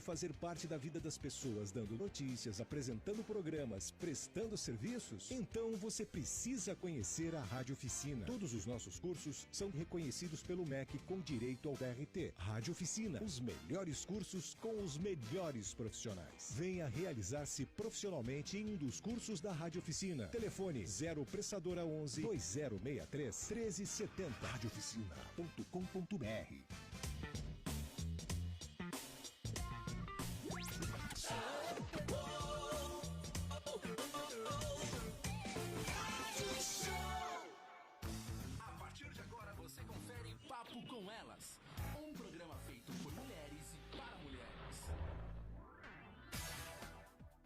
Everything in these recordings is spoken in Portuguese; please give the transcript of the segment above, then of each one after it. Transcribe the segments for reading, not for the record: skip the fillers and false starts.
fazer parte da vida das pessoas, dando notícias, apresentando programas, prestando serviços? Então você precisa conhecer a Rádio Oficina. Todos os nossos cursos são reconhecidos pelo MEC com direito ao DRT. Rádio Oficina, os melhores cursos com os melhores profissionais. Venha realizar-se profissionalmente em um dos cursos da Rádio Oficina. Telefone 0 Pressadora 11 2063 1370. Radiooficina.com.br. Você confere Papo com Elas, um programa feito por mulheres e para mulheres.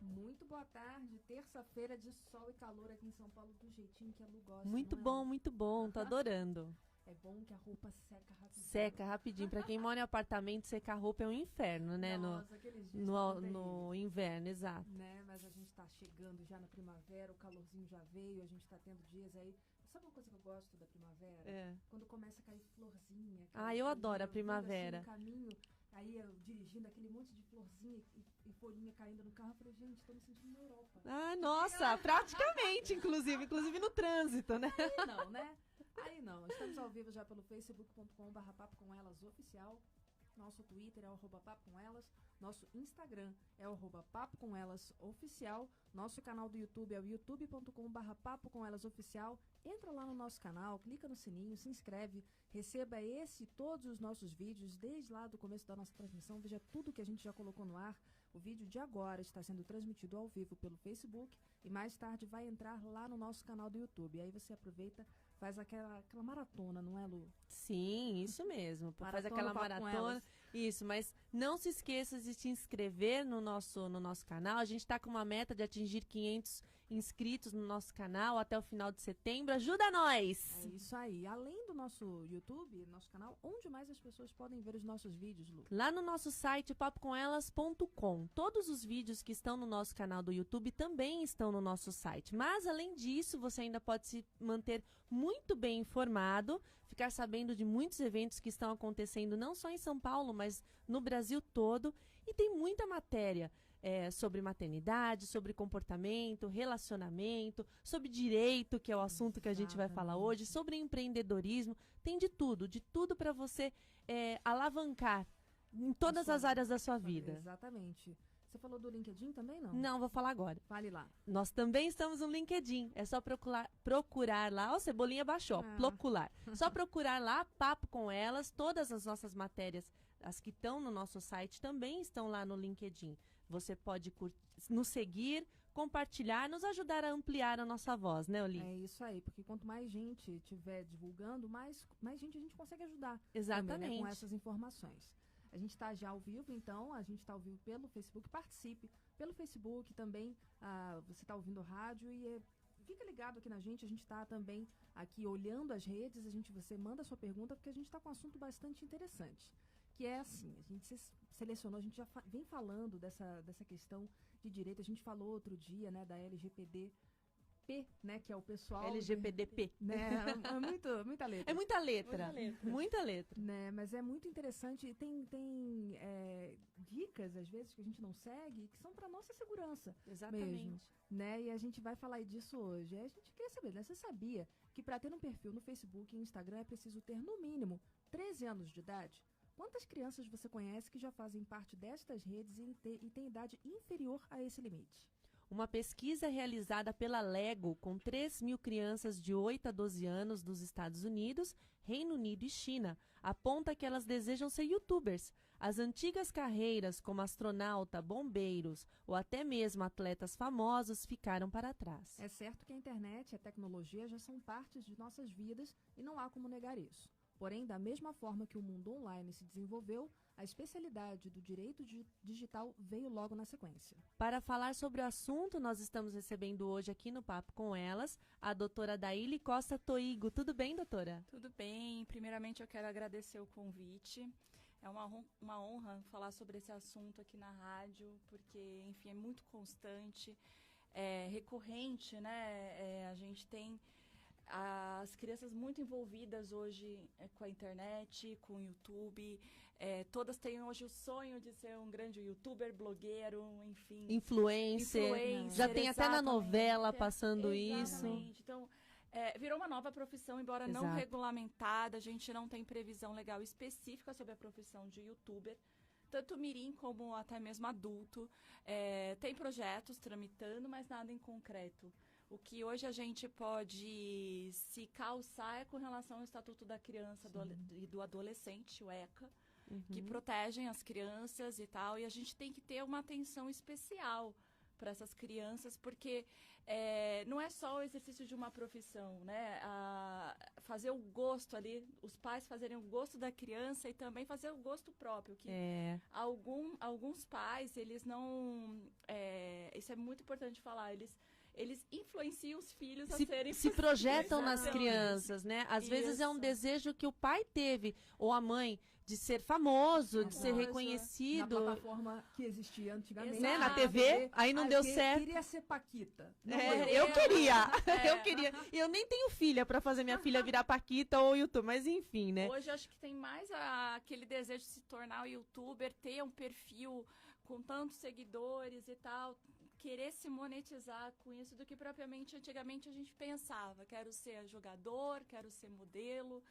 Muito boa tarde, terça-feira de sol e calor aqui em São Paulo, do jeitinho que a Lu gosta. Muito bom, tô adorando. É bom que a roupa seca rapidinho. Seca rapidinho. Pra quem mora em apartamento, secar roupa é um inferno, né? Nossa, aqueles dias no inverno, exato. Né? Mas a gente tá chegando já na primavera, o calorzinho já veio, a gente tá tendo dias aí. Sabe uma coisa que eu gosto da primavera? É. Quando começa a cair florzinha. Eu adoro a primavera. Assim, no caminho, aí eu dirigindo aquele monte de florzinha e folhinha caindo no carro, eu falei, gente, tô me sentindo na Europa. Nossa, praticamente, inclusive no trânsito, né? Aí não, né? Aí não, estamos ao vivo já pelo facebook.com/papo com elas oficial. Nosso Twitter é o @papo com elas. Nosso Instagram é o @papo com elas oficial. Nosso canal do YouTube é o youtube.com/papo com elas oficial. Entra lá no nosso canal, clica no sininho, se inscreve, receba esse e todos os nossos vídeos desde lá do começo da nossa transmissão. Veja tudo que a gente já colocou no ar. O vídeo de agora está sendo transmitido ao vivo pelo Facebook e mais tarde vai entrar lá no nosso canal do YouTube. Aí você aproveita, faz aquela maratona, não é, Lu? Sim, isso mesmo. Faz Maratona, aquela Papo com maratona. Elas. Isso, mas não se esqueça de se inscrever no nosso canal. A gente está com uma meta de atingir 500 inscritos no nosso canal até o final de setembro. Ajuda nós! É isso aí. Além do nosso YouTube, nosso canal, onde mais as pessoas podem ver os nossos vídeos, Lu? Lá no nosso site, papocomelas.com. Todos os vídeos que estão no nosso canal do YouTube também estão no nosso site. Mas, além disso, você ainda pode se manter muito bem informado, ficar sabendo de muitos eventos que estão acontecendo não só em São Paulo, mas no Brasil todo. E tem muita matéria sobre maternidade, sobre comportamento, relacionamento, sobre direito, que é o assunto que a gente vai falar hoje, sobre empreendedorismo. Tem de tudo para você alavancar em todas as áreas da sua vida. Exatamente. Você falou do LinkedIn também, não? Não, vou falar agora. Fale lá. Nós também estamos no LinkedIn. É só procurar lá. Ó, Cebolinha baixou. Procurar. Só procurar lá, Papo com Elas. Todas as nossas matérias, as que estão no nosso site, também estão lá no LinkedIn. Você pode nos seguir, compartilhar, nos ajudar a ampliar a nossa voz, né, Oli? É isso aí, porque quanto mais gente estiver divulgando, mais gente a gente consegue ajudar. Exatamente. Também, né, com essas informações. A gente está já ao vivo, então, a gente está ao vivo pelo Facebook, participe pelo Facebook também, você está ouvindo rádio e fica ligado aqui na gente, a gente está também aqui olhando as redes, você manda a sua pergunta, porque a gente está com um assunto bastante interessante, que é assim, a gente selecionou, a gente já vem falando dessa questão de direito, a gente falou outro dia, né, da LGPD, né, que é o pessoal... LGPDP. Né, muita letra. É muita letra. Muita letra. Né, mas é muito interessante e tem dicas, às vezes, que a gente não segue, que são para nossa segurança. Exatamente. Mesmo, né, e a gente vai falar disso hoje. A gente queria saber, né, você sabia que para ter um perfil no Facebook e Instagram é preciso ter, no mínimo, 13 anos de idade? Quantas crianças você conhece que já fazem parte destas redes e têm idade inferior a esse limite? Uma pesquisa realizada pela Lego com 3.000 crianças de 8 a 12 anos dos Estados Unidos, Reino Unido e China aponta que elas desejam ser youtubers. As antigas carreiras como astronauta, bombeiros ou até mesmo atletas famosos ficaram para trás. É certo que a internet e a tecnologia já são partes de nossas vidas e não há como negar isso. Porém, da mesma forma que o mundo online se desenvolveu, a especialidade do direito digital veio logo na sequência. Para falar sobre o assunto, nós estamos recebendo hoje aqui no Papo com Elas a doutora Daíli Costa Toigo. Tudo bem, doutora? Tudo bem. Primeiramente, eu quero agradecer o convite. É uma honra falar sobre esse assunto aqui na rádio, porque, enfim, é muito constante, é recorrente, né? A gente tem as crianças muito envolvidas hoje com a internet, com o YouTube. Todas têm hoje o sonho de ser um grande youtuber, blogueiro, enfim. Influencer. Já tem até na novela passando isso. Então, virou uma nova profissão, embora não regulamentada. A gente não tem previsão legal específica sobre a profissão de youtuber. Tanto mirim como até mesmo adulto. Tem projetos tramitando, mas nada em concreto. O que hoje a gente pode se calçar é com relação ao Estatuto da Criança e do Adolescente, o ECA, que protegem as crianças e tal. E a gente tem que ter uma atenção especial para essas crianças, porque não é só o exercício de uma profissão, né? Fazer o gosto ali, os pais fazerem o gosto da criança e também fazer o gosto próprio. Que alguns pais, eles não... isso é muito importante falar, eles influenciam os filhos a serem... Se projetam nas crianças, né? Às vezes é um desejo que o pai teve, ou a mãe, de ser famoso, de ser reconhecido. Na plataforma que existia antigamente. Né? Na TV, aí não deu certo. Queria ser Paquita. Eu queria. Eu queria. E eu nem tenho filha pra fazer minha filha virar Paquita ou YouTube, mas enfim, né? Hoje eu acho que tem mais aquele desejo de se tornar youtuber, ter um perfil com tantos seguidores e tal, querer se monetizar com isso, do que propriamente antigamente a gente pensava. Quero ser jogador, quero ser modelo.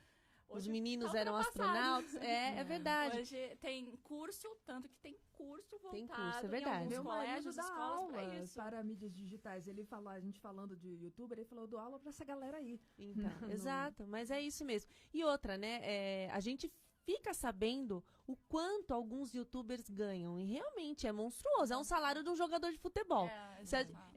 Hoje, os meninos eram astronautas. É verdade. Hoje tem curso, tanto que tem curso voltado. Tem curso, é verdade. Meu colégios, dá escolas aula para isso. Para mídias digitais. A gente falando de youtuber, ele falou, eu dou aula para essa galera aí. Então, exato, mas é isso mesmo. E outra, né, a gente fica sabendo o quanto alguns youtubers ganham. E realmente é monstruoso. É um salário de um jogador de futebol.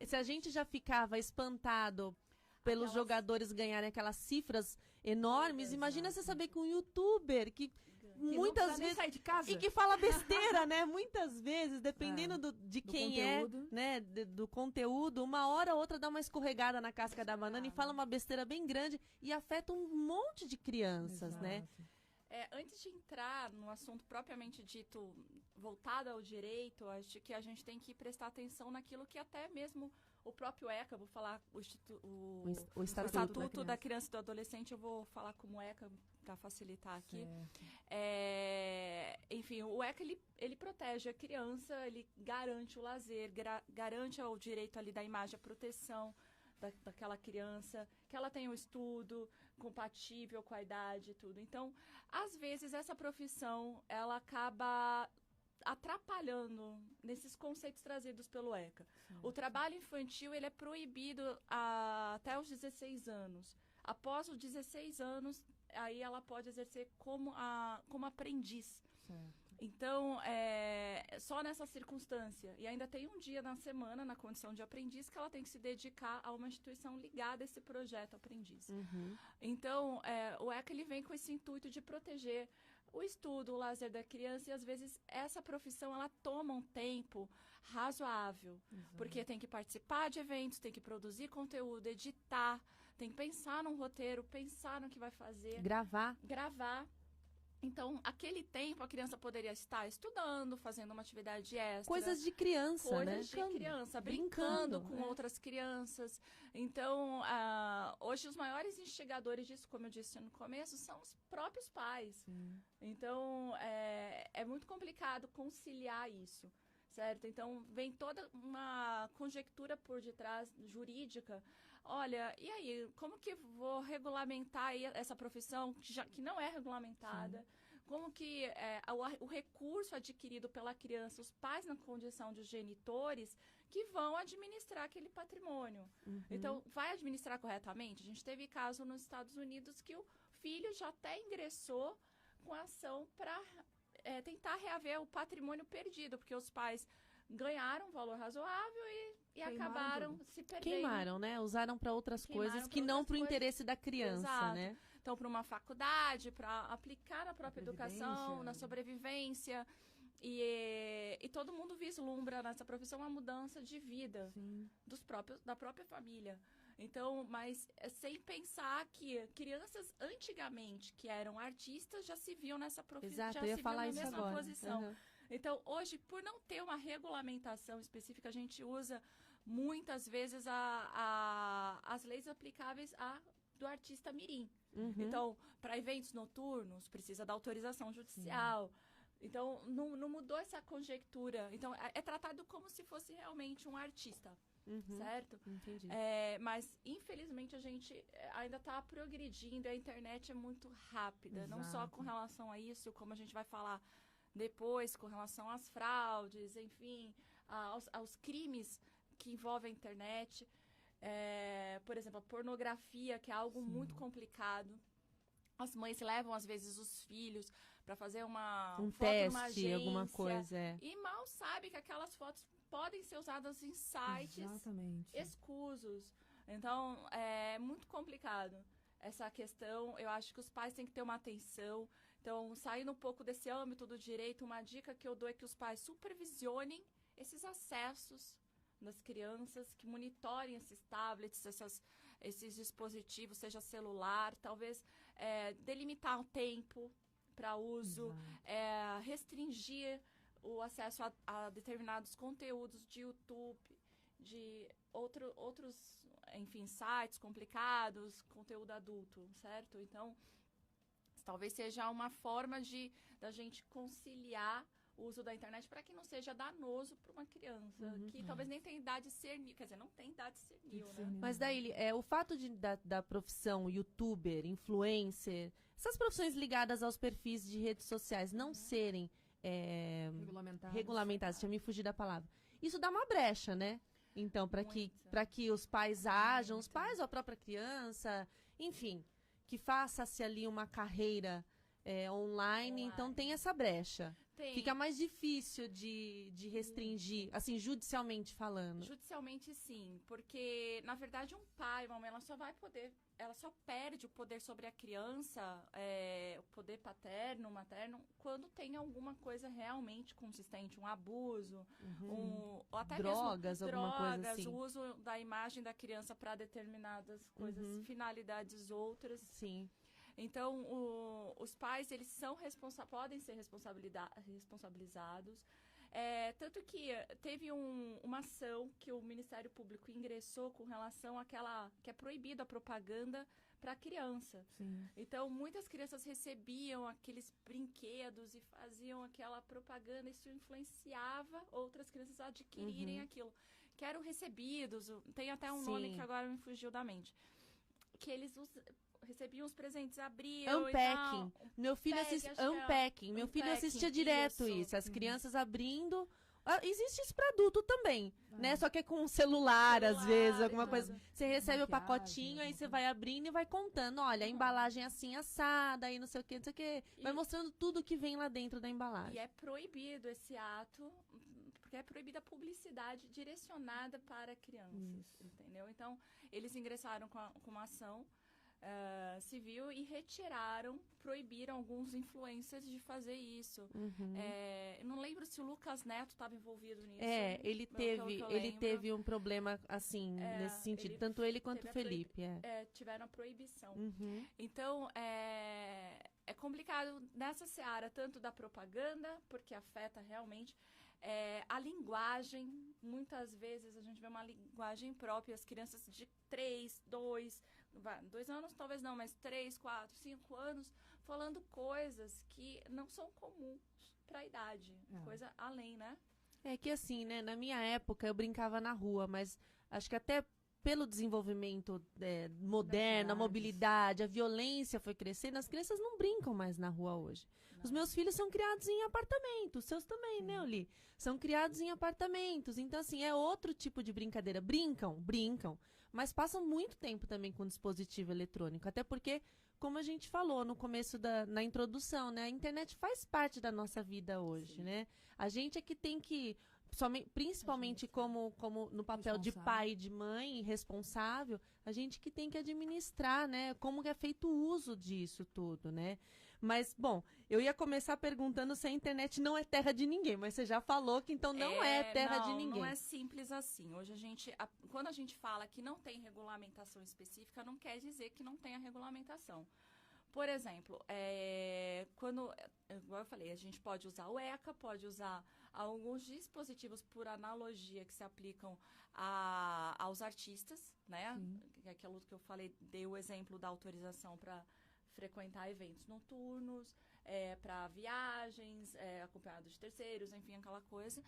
Se a gente já ficava espantado pelos jogadores ganharem aquelas cifras enormes, imagina você saber que um youtuber que muitas vezes sair de casa. E que fala besteira, né? Muitas vezes, dependendo de quem conteúdo. Né? Do conteúdo, uma hora ou outra dá uma escorregada na casca da banana e fala uma besteira bem grande e afeta um monte de crianças, né? Antes de entrar no assunto propriamente dito voltado ao direito, acho que a gente tem que prestar atenção naquilo que até mesmo o próprio ECA, vou falar o Estatuto da Criança e do Adolescente, eu vou falar como ECA para facilitar aqui. Enfim, o ECA ele protege a criança, ele garante o lazer, garante o direito ali da imagem, a proteção daquela criança, que ela tenha um estudo compatível com a idade e tudo. Então, às vezes, essa profissão, ela acaba atrapalhando nesses conceitos trazidos pelo ECA. O trabalho infantil, ele é proibido até os 16 anos. Após os 16 anos, aí ela pode exercer como aprendiz. Certo. Então, só nessa circunstância. E ainda tem um dia na semana, na condição de aprendiz, que ela tem que se dedicar a uma instituição ligada a esse projeto aprendiz. Então, o ECA ele vem com esse intuito de proteger o estudo, o lazer da criança, e às vezes essa profissão ela toma um tempo razoável, porque tem que participar de eventos, tem que produzir conteúdo, editar, tem que pensar num roteiro, pensar no que vai fazer. Gravar. Então, aquele tempo a criança poderia estar estudando, fazendo uma atividade extra. Coisas de criança, né? Coisas de criança, brincando com outras crianças. Então, hoje os maiores instigadores disso, como eu disse no começo, são os próprios pais. Então, é muito complicado conciliar isso, certo? Então, vem toda uma conjectura por detrás jurídica. Olha, e aí, como que vou regulamentar aí essa profissão que não é regulamentada? Como que o recurso adquirido pela criança, os pais na condição de genitores, que vão administrar aquele patrimônio. Então, vai administrar corretamente? A gente teve caso nos Estados Unidos que o filho já até ingressou com ação para tentar reaver o patrimônio perdido, porque os pais ganharam um valor razoável e acabaram se perdendo. Queimaram, né? Usaram para outras coisas que não para o interesse da criança, né? Então, para uma faculdade, para aplicar na própria educação, na sobrevivência. E todo mundo vislumbra nessa profissão uma mudança de vida da própria família. Então, mas sem pensar que crianças antigamente, que eram artistas, já se viam nessa profissão, já eu ia se falar viam na isso mesma agora. posição. Então, hoje, por não ter uma regulamentação específica, a gente usa muitas vezes as leis aplicáveis do artista mirim. Então, para eventos noturnos, precisa da autorização judicial. Então, não mudou essa conjectura. Então, é tratado como se fosse realmente um artista, certo? Entendi. Mas, infelizmente, a gente ainda está progredindo. A internet é muito rápida. Não só com relação a isso, como a gente vai falar depois, com relação às fraudes, enfim, aos crimes que envolvem a internet. Por exemplo, a pornografia, que é algo muito complicado. As mães levam, às vezes, os filhos para fazer um foto teste, numa agência, alguma coisa. E mal sabe que aquelas fotos podem ser usadas em sites escusos. Então, é muito complicado essa questão. Eu acho que os pais têm que ter uma atenção. Então, saindo um pouco desse âmbito do direito, uma dica que eu dou é que os pais supervisionem esses acessos das crianças, que monitorem esses tablets, esses dispositivos, seja celular, talvez delimitar o tempo para uso, restringir o acesso a determinados conteúdos de YouTube, de outros, enfim, sites complicados, conteúdo adulto, certo? Então, talvez seja uma forma da gente conciliar o uso da internet para que não seja danoso para uma criança, que talvez nem tenha idade cernil, quer dizer, não tem idade cernil, né? Mas daí, o fato da profissão youtuber, influencer, essas profissões ligadas aos perfis de redes sociais não serem regulamentadas, deixa eu me fugir da palavra, isso dá uma brecha, né? Então, para que os pais ajam, os pais ou a própria criança, enfim, que faça-se ali uma carreira online, então tem essa brecha. Fica mais difícil de restringir, assim, judicialmente falando. Judicialmente, sim, porque, na verdade, um pai, uma mãe, ela só perde o poder sobre a criança, o poder paterno, materno, quando tem alguma coisa realmente consistente, um abuso, ou até drogas, mesmo alguma coisa assim. o uso da imagem da criança para determinadas coisas, finalidades outras. Sim. Então, os pais, eles podem ser responsabilizados. Tanto que teve uma ação que o Ministério Público ingressou com relação àquela que é proibida a propaganda para a criança. Sim. Então, muitas crianças recebiam aqueles brinquedos e faziam aquela propaganda. Isso influenciava outras crianças a adquirirem aquilo. Que eram recebidos, tem até um nome que agora me fugiu da mente. Que eles recebiam os presentes, abriam Unpacking. Meu filho Unpacking. Meu filho assistia direto isso. As crianças abrindo. Existe isso para adulto também, né? Só que é com um celular às vezes, alguma coisa. Você recebe o pacotinho, aí você vai abrindo e vai contando. Olha, a embalagem é assim, assada, aí não sei o que, não sei o que. Vai mostrando tudo que vem lá dentro da embalagem. E é proibido esse ato, porque é proibida a publicidade direcionada para crianças, entendeu? Então, eles ingressaram com uma ação civil e proibiram alguns influencers de fazer isso. Eu não lembro se o Lucas Neto estava envolvido nisso. Ele teve um problema assim, nesse sentido, tanto ele quanto o Felipe. Tiveram a proibição. Então, é complicado nessa seara, tanto da propaganda, porque afeta realmente a linguagem. Muitas vezes a gente vê uma linguagem própria, as crianças de 2 anos talvez não, mas 3, 4, 5 anos, falando coisas que não são comuns para a idade, coisa além, né? É que assim, né, na minha época eu brincava na rua, mas acho que até pelo desenvolvimento moderno, a mobilidade, a violência foi crescendo, as crianças não brincam mais na rua hoje. Os meus filhos são criados em apartamentos, os seus também, né, Oli? São criados em apartamentos, então assim, é outro tipo de brincadeira. Brincam, mas passam muito tempo também com dispositivo eletrônico, até porque, como a gente falou no começo na introdução, né, a internet faz parte da nossa vida hoje, né? A gente é que tem que, principalmente como no papel de pai e de mãe responsável, a gente que tem que administrar, né, como que é feito o uso disso tudo, né? Mas, bom, eu ia começar perguntando se a internet não é terra de ninguém, mas você já falou que então não é terra de ninguém. Não é simples assim. Hoje quando a gente fala que não tem regulamentação específica, não quer dizer que não tenha regulamentação. Por exemplo, igual eu falei, a gente pode usar o ECA, pode usar alguns dispositivos por analogia que se aplicam aos artistas, né? Aquilo que eu falei, dei o exemplo da autorização para frequentar eventos noturnos, para viagens, acompanhado de terceiros, enfim, aquela coisa.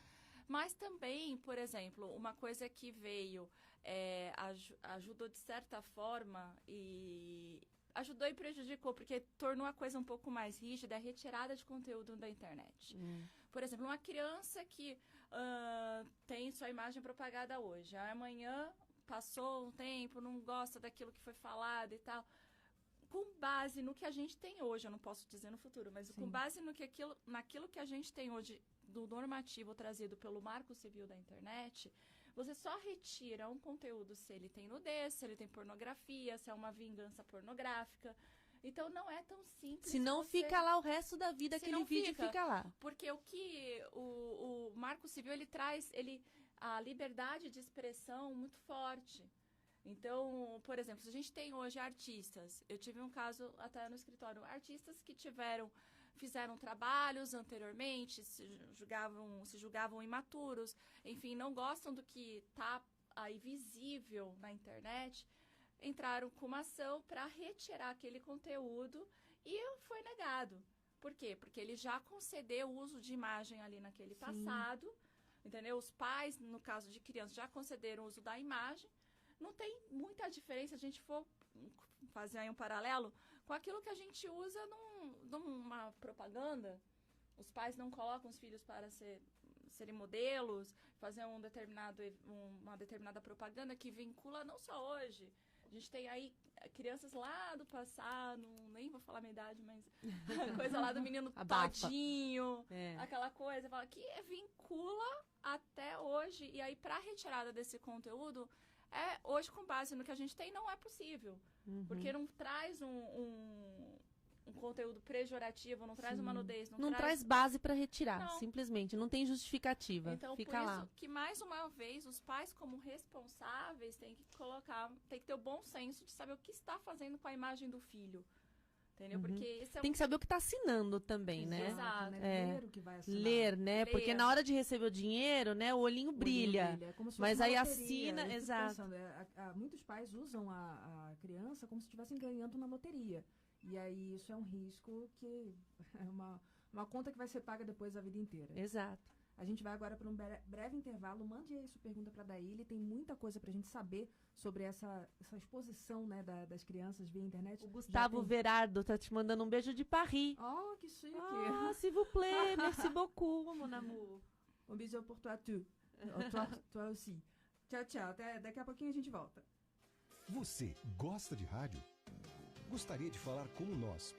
Mas também, por exemplo, uma coisa que veio, ajudou de certa forma ajudou e prejudicou, porque tornou a coisa um pouco mais rígida, a retirada de conteúdo da internet. Por exemplo, uma criança que tem sua imagem propagada hoje, amanhã passou um tempo, não gosta daquilo que foi falado e tal. Com base no que a gente tem hoje, eu não posso dizer no futuro, mas com base naquilo que a gente tem hoje do normativo trazido pelo Marco Civil da Internet, você só retira um conteúdo se ele tem nudez, se ele tem pornografia, se é uma vingança pornográfica. Então, não é tão simples. Se não fica lá o resto da vida, aquele vídeo fica lá. Porque o que o Marco Civil, ele traz a liberdade de expressão muito forte. Então, por exemplo, se a gente tem hoje artistas, eu tive um caso até no escritório, artistas que fizeram trabalhos anteriormente, se julgavam imaturos, enfim, não gostam do que está aí visível na internet, entraram com uma ação para retirar aquele conteúdo e foi negado. Por quê? Porque ele já concedeu o uso de imagem ali naquele passado, entendeu? Os pais, no caso de crianças, já concederam o uso da imagem. Não tem muita diferença se a gente for fazer aí um paralelo com aquilo que a gente usa numa propaganda. Os pais não colocam os filhos para serem modelos, fazer uma determinada propaganda que vincula não só hoje. A gente tem aí crianças lá do passado, nem vou falar a minha idade, mas coisa lá do menino todinho, aquela coisa que vincula até hoje. E aí, para a retirada desse conteúdo, hoje, com base no que a gente tem, não é possível. Porque não traz um conteúdo pejorativo, não traz uma nudez. Não traz base para retirar, simplesmente. Não tem justificativa. Então, fica por lá. isso que, mais uma vez, os pais, como responsáveis, têm que ter o bom senso de saber o que está fazendo com a imagem do filho. Entendeu? Porque esse tem que saber o que está assinando também, né? Exato. Ler o que vai assinar. Ler, né? Ler. Porque na hora de receber o dinheiro, né? O olhinho brilha. É como se fosse mas uma aí loteria. assina, exato. Pensando, muitos pais usam a criança como se estivessem ganhando na loteria. E aí isso é um risco que é uma conta que vai ser paga depois a vida inteira. Exato. A gente vai agora para um breve intervalo. Mande aí sua pergunta para a Daíli. Tem muita coisa para a gente saber sobre essa exposição, né, das crianças via internet. O Gustavo Verardo tá te mandando um beijo de Paris. Oh, que chique. Ah, s'il vous plaît, merci beaucoup, mon amour. Um beijo pour toi, toi aussi. Tchau, tchau. Até daqui a pouquinho a gente volta. Você gosta de rádio? Gostaria de falar como nós,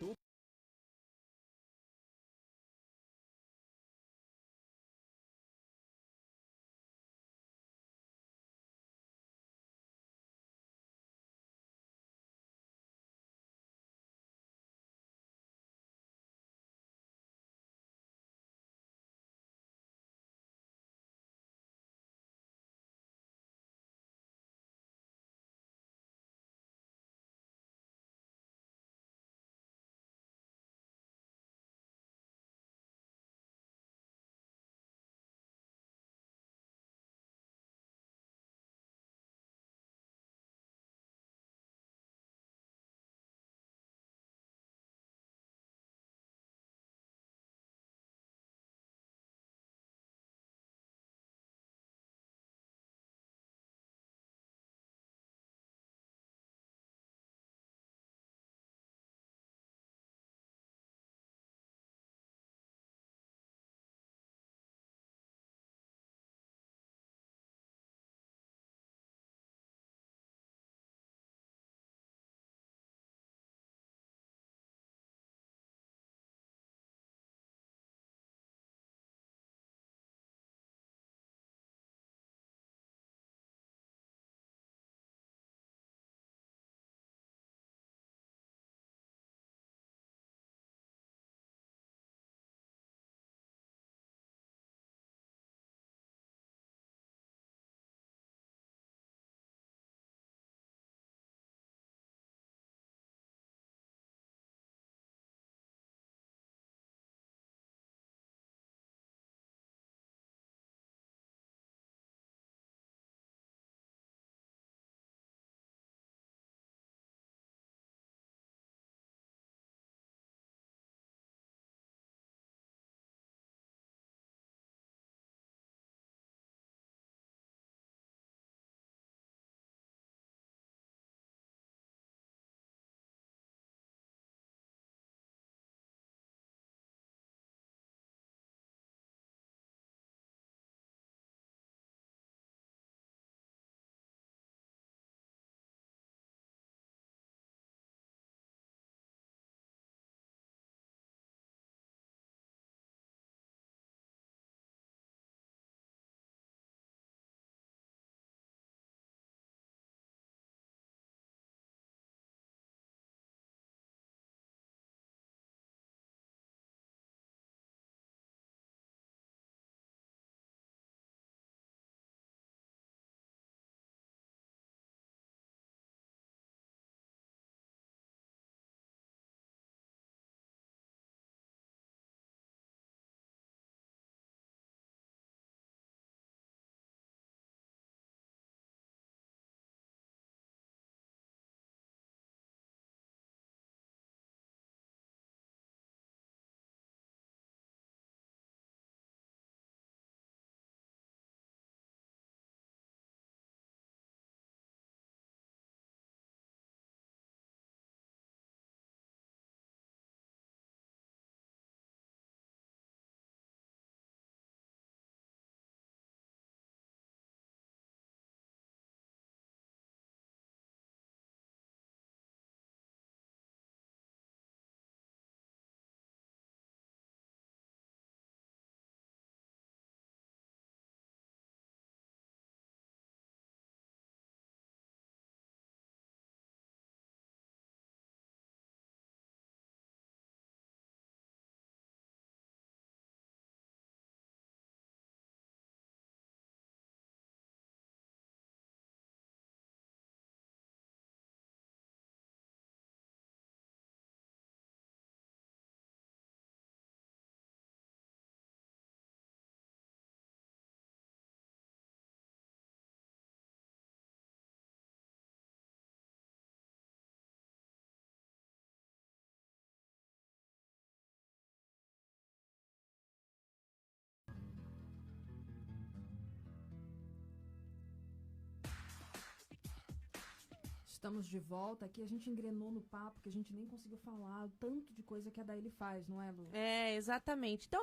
Estamos de volta aqui, a gente engrenou no papo, que a gente nem conseguiu falar o tanto de coisa que a Daíli faz, não é, Lu? Exatamente. Então,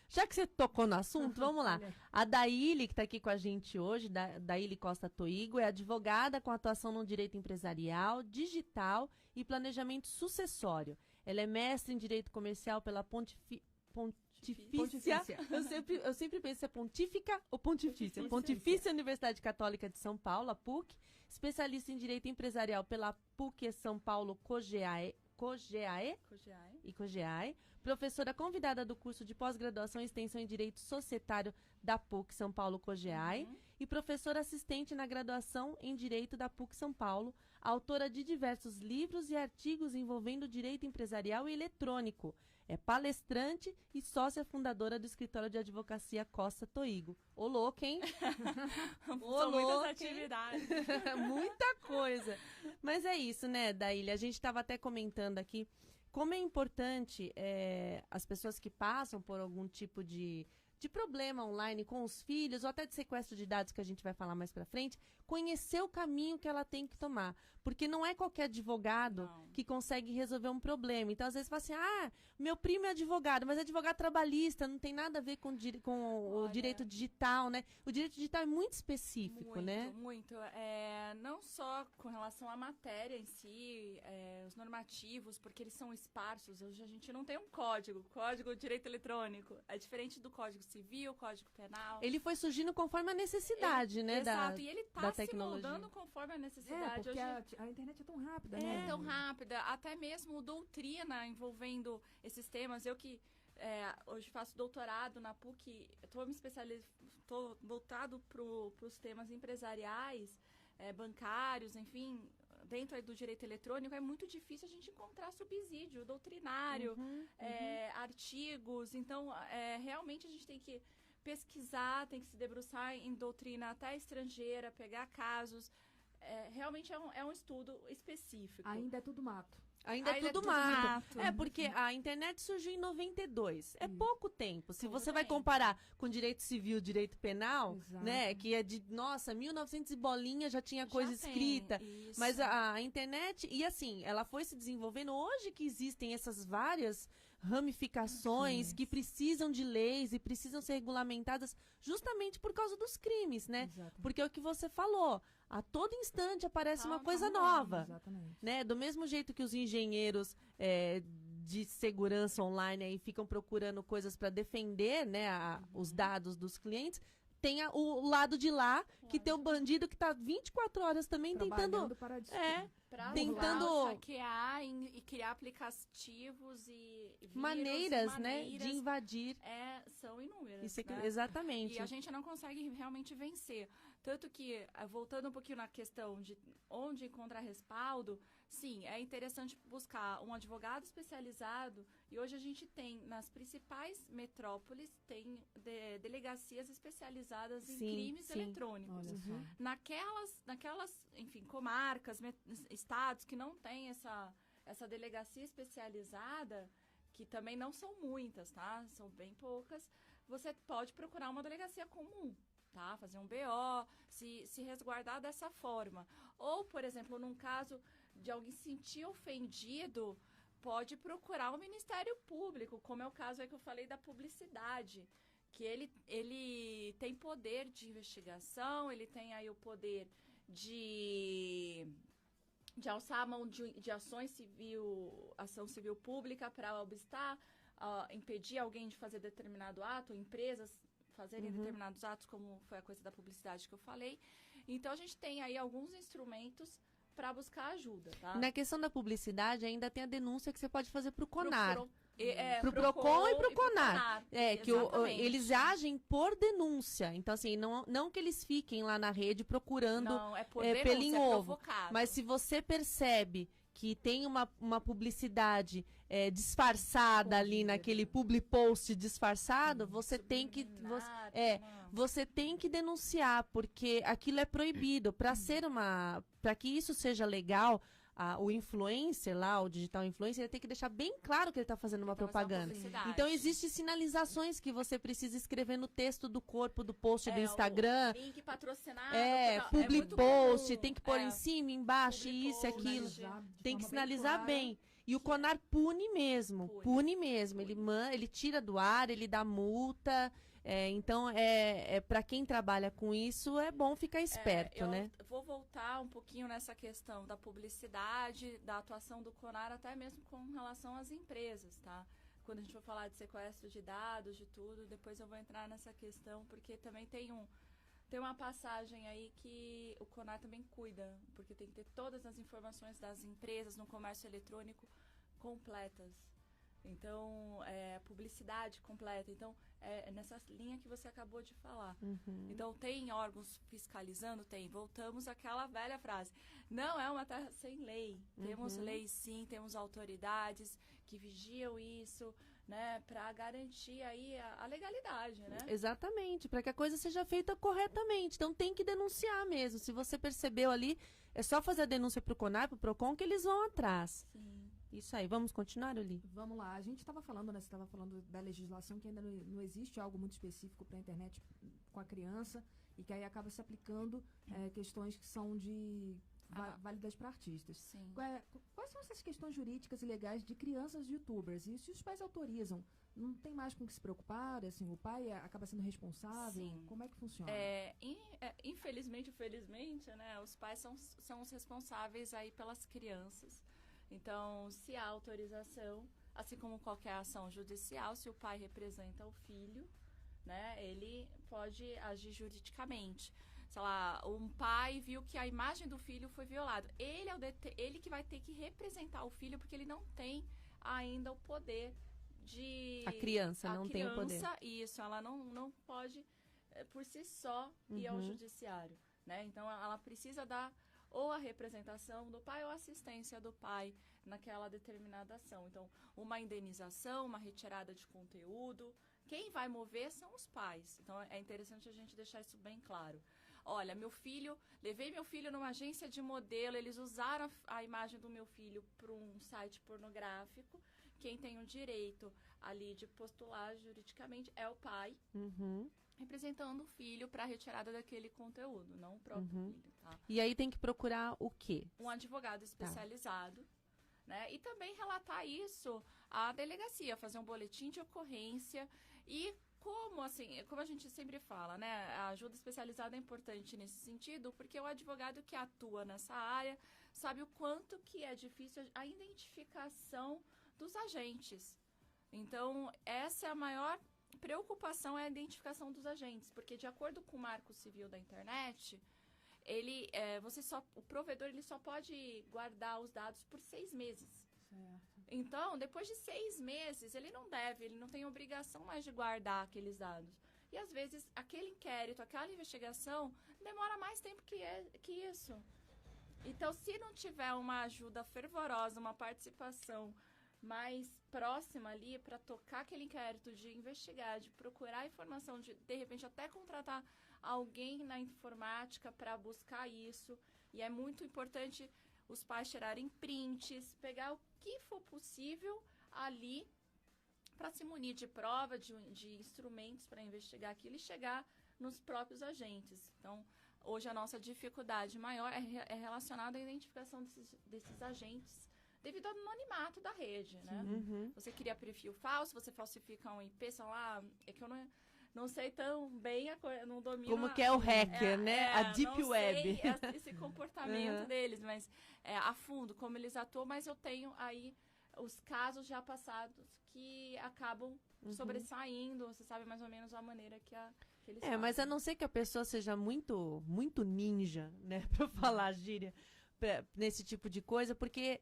já que você tocou no assunto, vamos lá. A Daíli, que está aqui com a gente hoje, Daíli Costa Toigo, é advogada com atuação no direito empresarial, digital e planejamento sucessório. Ela é mestre em direito comercial pela Pontifícia. Eu sempre penso se é pontífica ou pontifícia. Pontifícia Universidade Católica de São Paulo, a PUC. Especialista em direito empresarial pela PUC São Paulo, COGEAE. Professora convidada do curso de pós-graduação e extensão em direito societário da PUC São Paulo, COGEAE. E professora assistente na graduação em direito da PUC São Paulo. Autora de diversos livros e artigos envolvendo direito empresarial e eletrônico. É palestrante e sócia fundadora do escritório de advocacia Costa Toigo. Ô, louco, hein? São muitas atividades. Muita coisa. Mas é isso, né, Daíli? A gente estava até comentando aqui como é importante as pessoas que passam por algum tipo de problema online com os filhos, ou até de sequestro de dados, que a gente vai falar mais pra frente, conhecer o caminho que ela tem que tomar. Porque não é qualquer advogado que consegue resolver um problema. Então, às vezes, fala assim, meu primo é advogado, mas é advogado trabalhista, não tem nada a ver com o direito digital, né? O direito digital é muito específico, né? Muito. Não só com relação à matéria em si, os normativos, porque eles são esparsos. Hoje a gente não tem um código de direito eletrônico. É diferente do Código Civil, Código Penal. Ele foi surgindo conforme a necessidade, né? Exato, e ele está se tecnologia. mudando conforme a necessidade. Porque a internet é tão rápida, né? É tão rápida, até mesmo doutrina envolvendo esses temas. Eu que hoje faço doutorado na PUC, estou voltado para os temas empresariais, bancários, enfim, dentro aí do direito eletrônico, é muito difícil a gente encontrar subsídio doutrinário, artigos. Então, realmente a gente tem que pesquisar, tem que se debruçar em doutrina até estrangeira, pegar casos. Realmente é um estudo específico. Ainda é tudo mato. Ainda é tudo mato. Porque a internet surgiu em 92. É pouco tempo. Se você vai comparar com direito civil, direito penal, né? Que é de, 1900 e bolinha já tinha coisa escrita. Mas a internet, e assim, ela foi se desenvolvendo. Hoje que existem essas várias ramificações que precisam de leis e precisam ser regulamentadas justamente por causa dos crimes, né? Porque é o que você falou. A todo instante aparece uma coisa nova, né? Do mesmo jeito que os engenheiros de segurança online aí ficam procurando coisas para defender, né, os dados dos clientes, tem o lado de lá, que tem o bandido que está 24 horas também tentando hackear e criar aplicativos e vírus, maneiras, né, de invadir. São inúmeras. Isso exatamente. E a gente não consegue realmente vencer. Tanto que, voltando um pouquinho na questão de onde encontrar respaldo, sim, é interessante buscar um advogado especializado. E hoje a gente tem, nas principais metrópoles, tem delegacias especializadas em crimes eletrônicos. Naquelas, enfim, comarcas, estados que não têm essa delegacia especializada, que também não são muitas, tá? São bem poucas. Você pode procurar uma delegacia comum. Tá? Fazer um BO, se resguardar dessa forma. Ou, por exemplo, num caso de alguém se sentir ofendido, pode procurar o Ministério Público, como é o caso aí que eu falei da publicidade, que ele tem poder de investigação, ele tem aí o poder de alçar a mão de ação civil pública para obstar, impedir alguém de fazer determinado ato, empresas fazerem determinados atos, como foi a coisa da publicidade que eu falei. Então, a gente tem aí alguns instrumentos para buscar ajuda, tá? Na questão da publicidade, ainda tem a denúncia que você pode fazer para o CONAR. Pro PROCON e pro CONAR. Eles agem por denúncia. Então, assim, não que eles fiquem lá na rede procurando pelo em ovo. Mas se você percebe que tem uma publicidade disfarçada ali naquele public post disfarçado, você tem que denunciar, porque aquilo é proibido. Para que isso seja legal, o influencer lá, o digital influencer, ele tem que deixar bem claro que ele está fazendo uma propaganda. Então, existem sinalizações que você precisa escrever no texto do corpo do post do Instagram. Link patrocinado. Public post, tem que pôr em cima, embaixo, isso, aquilo. Tem que sinalizar bem. E o CONAR pune mesmo. Ele tira do ar, ele dá multa. Então, para quem trabalha com isso, é bom ficar esperto, né? Vou voltar um pouquinho nessa questão da publicidade, da atuação do CONAR, até mesmo com relação às empresas, tá? Quando a gente for falar de sequestro de dados, de tudo, depois eu vou entrar nessa questão, porque também tem uma passagem aí que o CONAR também cuida, porque tem que ter todas as informações das empresas no comércio eletrônico completas. Então, publicidade completa. Então, nessa linha que você acabou de falar. Então, tem órgãos fiscalizando? Tem. Voltamos àquela velha frase. Não é uma terra sem lei. Temos leis, sim, temos autoridades que vigiam isso, né, para garantir aí a legalidade, né? Exatamente, para que a coisa seja feita corretamente. Então, tem que denunciar mesmo. Se você percebeu ali, é só fazer a denúncia para o CONAR, para o PROCON, que eles vão atrás. Sim. Isso aí, vamos continuar, Oli? Vamos lá, a gente estava falando, né? Você estava falando da legislação, que ainda não existe algo muito específico para a internet com a criança, e que aí acaba se aplicando questões que são válidas para artistas. Sim. Quais são essas questões jurídicas e legais de crianças youtubers? E se os pais autorizam, não tem mais com o que se preocupar? Assim, o pai acaba sendo responsável? Sim. Como é que funciona? Infelizmente, né? Os pais são os responsáveis aí pelas crianças. Então, se há autorização, assim como qualquer ação judicial, se o pai representa o filho, né, ele pode agir juridicamente. Sei lá, um pai viu que a imagem do filho foi violada. Ele que vai ter que representar o filho, porque ele não tem ainda o poder de... A criança não tem o poder. Isso, ela não pode, por si só, ir ao judiciário, né? Então, ela precisa dar ou a representação do pai ou a assistência do pai naquela determinada ação. Então, uma indenização, uma retirada de conteúdo, quem vai mover são os pais. Então, é interessante a gente deixar isso bem claro. Olha, levei meu filho numa agência de modelo, eles usaram a imagem do meu filho para um site pornográfico. Quem tem o direito ali de postular juridicamente é o pai, representando o filho para a retirada daquele conteúdo, não o próprio filho, tá? E aí tem que procurar o quê? Um advogado especializado, né? E também relatar isso à delegacia, fazer um boletim de ocorrência. E como a gente sempre fala, né? A ajuda especializada é importante nesse sentido, porque o advogado que atua nessa área sabe o quanto que é difícil a identificação dos agentes. Então, essa é a maior preocupação, é a identificação dos agentes, porque de acordo com o Marco Civil da Internet, o provedor ele só pode guardar os dados por 6 meses. Certo. Então, depois de 6 meses, ele não tem obrigação mais de guardar aqueles dados. E às vezes aquele inquérito, aquela investigação demora mais tempo que isso. Então, se não tiver uma ajuda fervorosa, uma participação mais próxima ali para tocar aquele inquérito, de investigar, de procurar informação, de repente até contratar alguém na informática para buscar isso. E é muito importante os pais tirarem prints, pegar o que for possível ali para se munir de prova, de instrumentos para investigar aquilo e chegar nos próprios agentes. Então, hoje a nossa dificuldade maior é relacionada à identificação desses agentes, devido ao anonimato da rede, né? Você cria perfil falso, você falsifica um IP, sei lá, é que eu não sei tão bem, não domino... Como que é o hacker, né? A Deep Web. Não sei esse comportamento deles, mas a fundo, como eles atuam, mas eu tenho aí os casos já passados que acabam sobressaindo, você sabe mais ou menos a maneira que eles fazem. Mas a não ser que a pessoa seja muito, muito ninja, né? Pra falar a gíria, nesse tipo de coisa, porque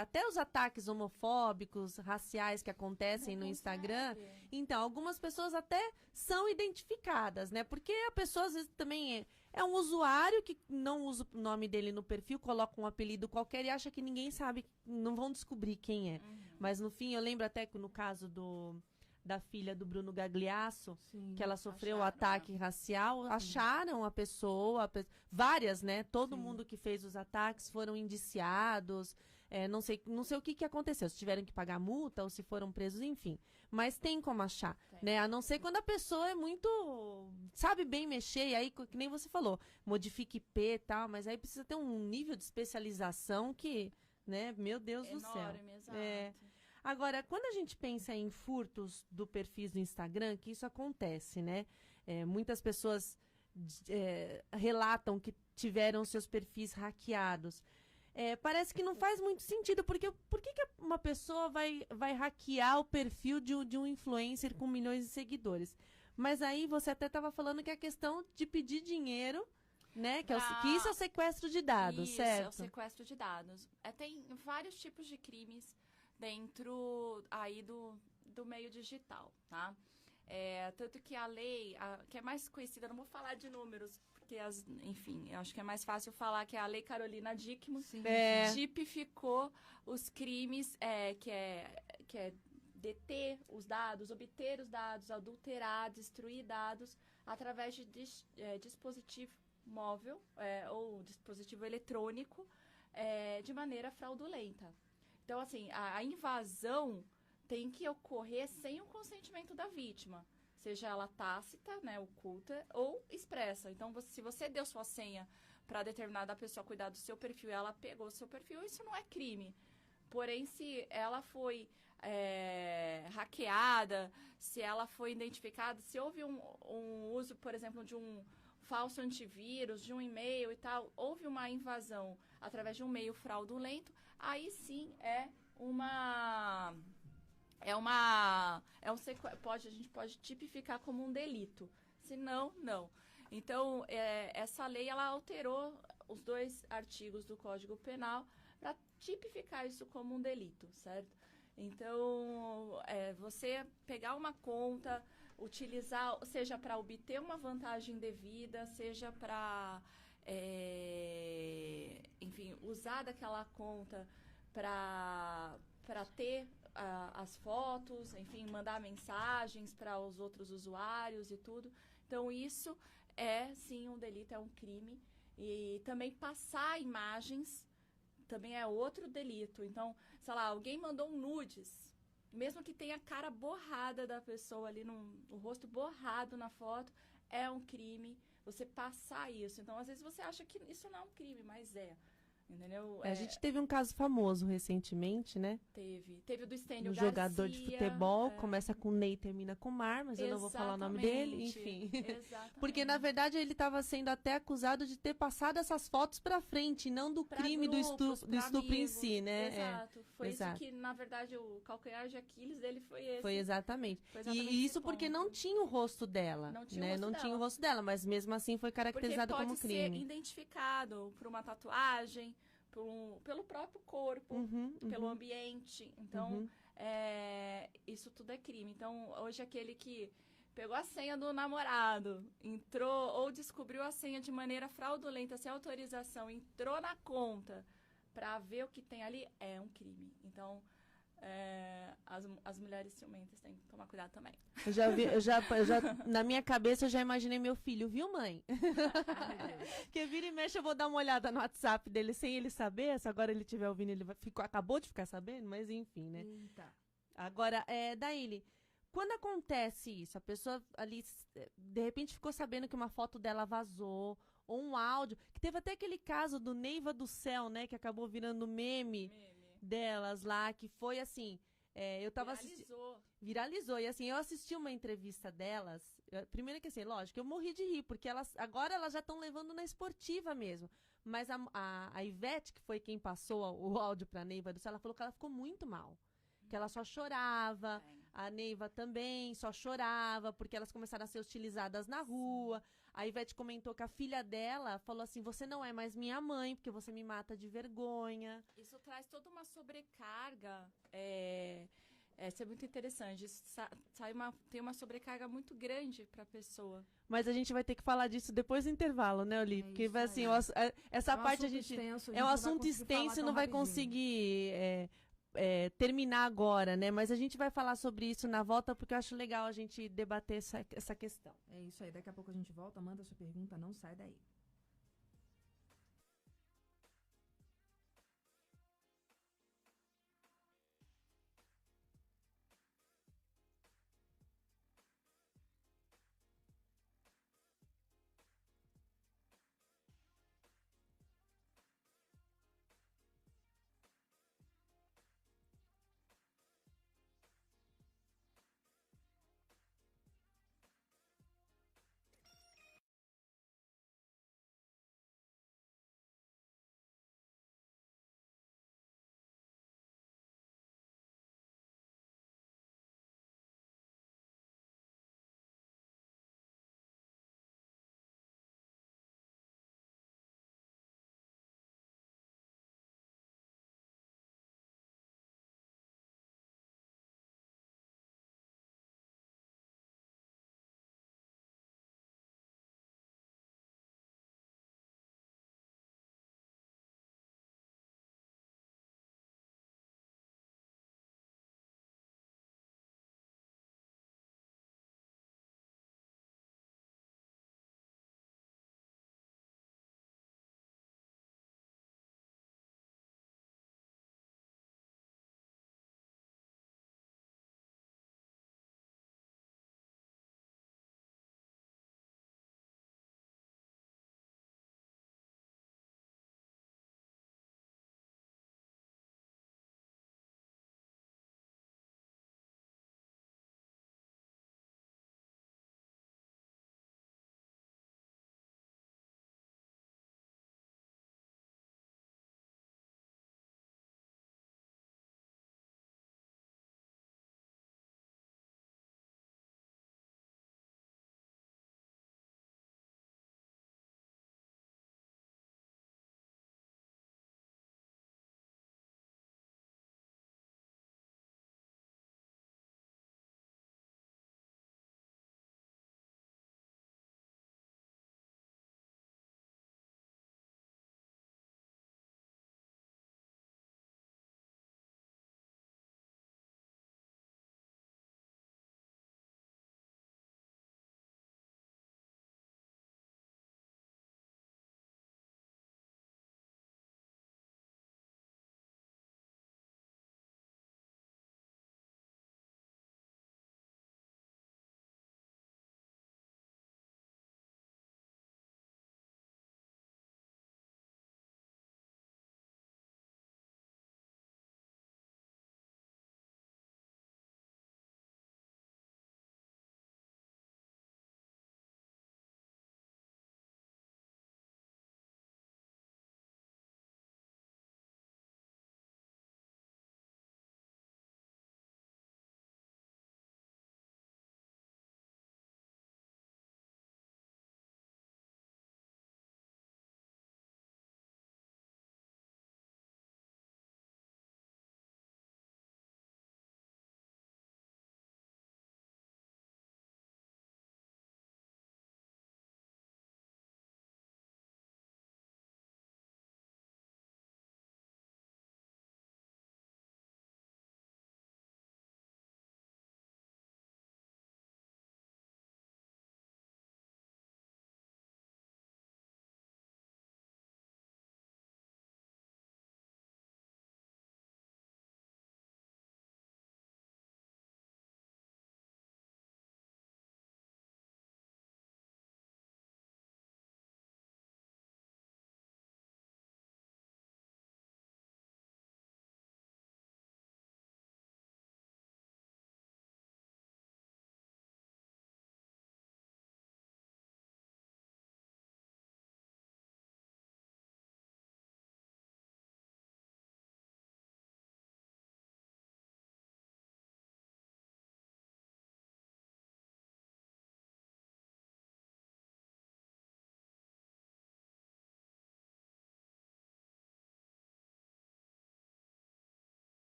até os ataques homofóbicos, raciais que acontecem no Instagram, então, algumas pessoas até são identificadas, né? Porque a pessoa, às vezes, também é um usuário que não usa o nome dele no perfil, coloca um apelido qualquer e acha que ninguém sabe, não vão descobrir quem é. Mas, no fim, eu lembro até que no caso da filha do Bruno Gagliasso, Sim. que ela sofreu o Acharam, ataque racial, acharam a pessoa, várias, né? Todo Sim. mundo que fez os ataques foram indiciados. Não sei o que aconteceu, se tiveram que pagar multa ou se foram presos, enfim. Mas tem como achar, Tem. né? A não ser quando a pessoa é muito, sabe bem mexer, e aí, que nem você falou, modifica IP e tal, mas aí precisa ter um nível de especialização que, né? Meu Deus do céu. Enorme, exato. Agora, quando a gente pensa em furtos do perfis do Instagram, que isso acontece, né? Muitas pessoas relatam que tiveram seus perfis hackeados. Parece que não faz muito sentido, porque por que uma pessoa vai hackear o perfil de um influencer com milhões de seguidores? Mas aí você até estava falando que é a questão de pedir dinheiro, né? Que isso é o sequestro de dados, certo? Isso, é o sequestro de dados. Tem vários tipos de crimes dentro aí do meio digital, tá? Tanto que a lei, que é mais conhecida, não vou falar de números, porque, enfim, eu acho que é mais fácil falar que a Lei Carolina Dickmann tipificou os crimes, que é deter os dados, obter os dados, adulterar, destruir dados através de dispositivo móvel ou dispositivo eletrônico de maneira fraudulenta. Então, assim, a invasão tem que ocorrer sem o consentimento da vítima, seja ela tácita, né, oculta, ou expressa. Então, se você deu sua senha para determinada pessoa cuidar do seu perfil e ela pegou o seu perfil, isso não é crime. Porém, se ela foi hackeada, se ela foi identificada, se houve um uso, por exemplo, de um falso antivírus, de um e-mail e tal, houve uma invasão através de um meio fraudulento, aí sim a gente pode tipificar como um delito. Se não, não. Então, essa lei, ela alterou os 2 artigos do Código Penal para tipificar isso como um delito, certo? Então, você pegar uma conta, utilizar, seja para obter uma vantagem indevida, seja para, enfim, usar daquela conta para ter as fotos, enfim, mandar mensagens para os outros usuários e tudo. Então, isso é, sim, um delito, é um crime. E também passar imagens também é outro delito. Então, sei lá, alguém mandou um nudes, mesmo que tenha a cara borrada da pessoa ali, o rosto borrado na foto, é um crime você passar isso. Então, às vezes você acha que isso não é um crime, mas é. Entendeu? A gente teve um caso famoso recentemente, né? Teve o do Stênio Um Garcia. jogador de futebol, começa com Ney e termina com Mar, mas eu não vou falar o nome dele, enfim. Exatamente. Porque, na verdade, ele estava sendo até acusado de ter passado essas fotos pra frente, não do crime do estupro em si, né? Exato. Foi isso que, na verdade, o calcanhar de Aquiles dele foi esse. Foi exatamente. E isso porque não tinha o rosto dela, não tinha o rosto dela, mas mesmo assim foi caracterizado como crime. Porque pode ser identificado por uma tatuagem, pelo próprio corpo, pelo ambiente. Então, isso tudo é crime. Então, hoje aquele que pegou a senha do namorado, entrou ou descobriu a senha de maneira fraudulenta, sem autorização, entrou na conta para ver o que tem ali, é um crime. Então, as mulheres ciumentas têm que tomar cuidado também. Na minha cabeça, eu já imaginei meu filho, viu, mãe? Que vira e mexe, eu vou dar uma olhada no WhatsApp dele sem ele saber. Se agora ele estiver ouvindo, ele acabou de ficar sabendo, mas enfim, né? Eita. Agora, Daíli, quando acontece isso, a pessoa ali, de repente, ficou sabendo que uma foto dela vazou, ou um áudio, que teve até aquele caso do Neiva do Céu, né, que acabou virando meme delas lá, que foi assim, eu tava viralizou, e assim, eu assisti uma entrevista delas, primeiro que assim, lógico, eu morri de rir, porque agora elas já estão levando na esportiva mesmo, mas a Ivete, que foi quem passou o áudio pra Neiva do Céu, ela falou que ela ficou muito mal, que ela só chorava, a Neiva também só chorava, porque elas começaram a ser hostilizadas na rua. A Ivete comentou que a filha dela falou assim, você não é mais minha mãe, porque você me mata de vergonha. Isso traz toda uma sobrecarga, isso é muito interessante. Tem uma sobrecarga muito grande para a pessoa. Mas a gente vai ter que falar disso depois do intervalo, né, Oli? Porque assim, essa parte a gente... É um assunto extenso e não vai conseguir terminar agora, né? Mas a gente vai falar sobre isso na volta, porque eu acho legal a gente debater essa questão. É isso aí, daqui a pouco a gente volta, manda sua pergunta, não sai daí.